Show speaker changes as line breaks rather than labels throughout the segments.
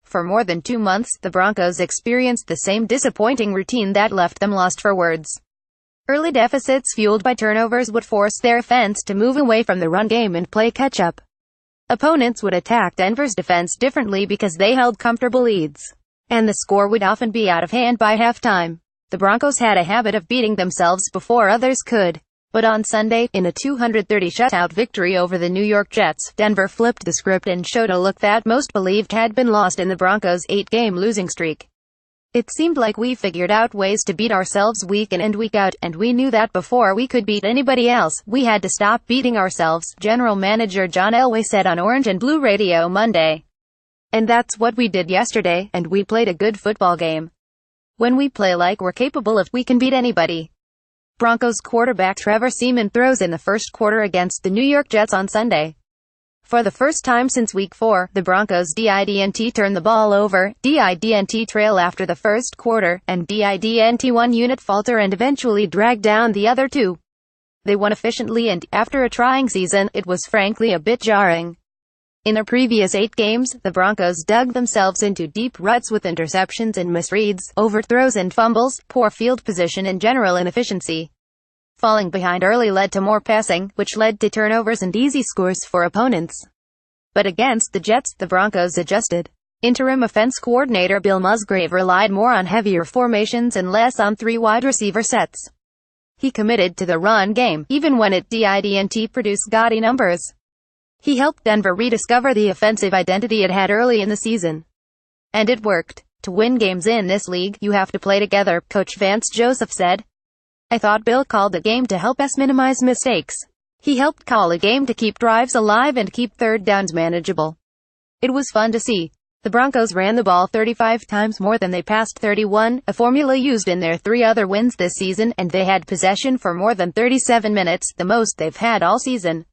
For more than 2 months, the Broncos experienced the same disappointing routine that left them lost for words. Early deficits fueled by turnovers would force their offense to move away from the run game and play catch-up. Opponents would attack Denver's defense differently because they held comfortable leads, and the score would often be out of hand by halftime. The Broncos had a habit of beating themselves before others could. But on Sunday, in a 230 shutout victory over the New York Jets, Denver flipped the script and showed a look that most believed had been lost in the Broncos' 8-game losing streak. It seemed like we figured out ways to beat ourselves week in and week out, and we knew that before we could beat anybody else, we had to stop beating ourselves, General Manager John Elway said on Orange and Blue Radio Monday. And that's what we did yesterday, and we played a good football game. When we play like we're capable of, we can beat anybody. Broncos quarterback Trevor Seaman throws in the first quarter against the New York Jets on Sunday. For the first time since Week 4, the Broncos didn't turn the ball over, didn't trail after the first quarter, and didn't one unit falter and eventually drag down the other two. They won efficiently and, after a trying season, it was frankly a bit jarring. In their previous 8 games, the Broncos dug themselves into deep ruts with interceptions and misreads, overthrows and fumbles, poor field position and general inefficiency. Falling behind early led to more passing, which led to turnovers and easy scores for opponents. But against the Jets, the Broncos adjusted. Interim offense coordinator Bill Musgrave relied more on heavier formations and less on 3 wide receiver sets. He committed to the run game, even when it didn't produce gaudy numbers. He helped Denver rediscover the offensive identity it had early in the season. And it worked. To win games in this league, you have to play together, Coach Vance Joseph said. I thought Bill called the game to help us minimize mistakes. He helped call a game to keep drives alive and keep third downs manageable. It was fun to see. The Broncos ran the ball 35 times more than they passed 31, a formula used in their 3 other wins this season, and they had possession for more than 37 minutes, the most they've had all season.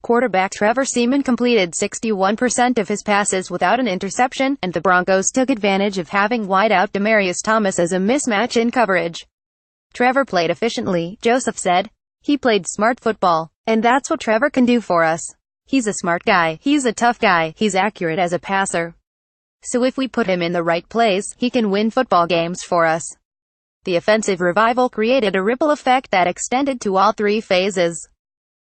Quarterback Trevor Seaman completed 61% of his passes without an interception, and the Broncos took advantage of having wideout Demaryius Thomas as a mismatch in coverage. Trevor played efficiently, Joseph said. He played smart football. And that's what Trevor can do for us. He's a smart guy, he's a tough guy, he's accurate as a passer. So if we put him in the right place, he can win football games for us. The offensive revival created a ripple effect that extended to all 3 phases.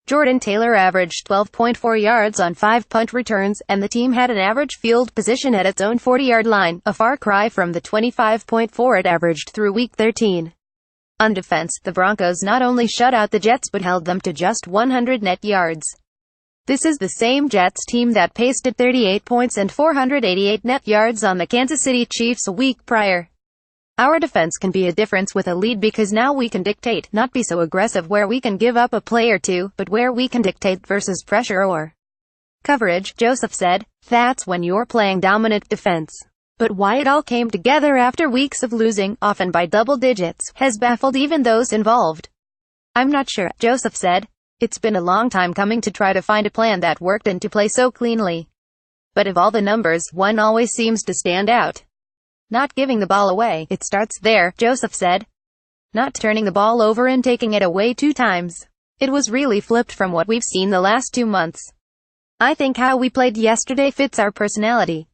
Jordan Taylor averaged 12.4 yards on 5 punt returns, and the team had an average field position at its own 40-yard line, a far cry from the 25.4 it averaged through Week 13. On defense, the Broncos not only shut out the Jets but held them to just 100 net yards. This is the same Jets team that pasted 38 points and 488 net yards on the Kansas City Chiefs a week prior. Our defense can be a difference with a lead because now we can dictate, not be so aggressive where we can give up a play or two, but where we can dictate versus pressure or coverage, Joseph said. That's when you're playing dominant defense. But why it all came together after weeks of losing, often by double digits, has baffled even those involved. I'm not sure, Joseph said. It's been a long time coming to try to find a plan that worked and to play so cleanly. But of all the numbers, one always seems to stand out. Not giving the ball away, it starts there, Joseph said. Not turning the ball over and taking it away 2 times. It was really flipped from what we've seen the last 2 months. I think how we played yesterday fits our personality.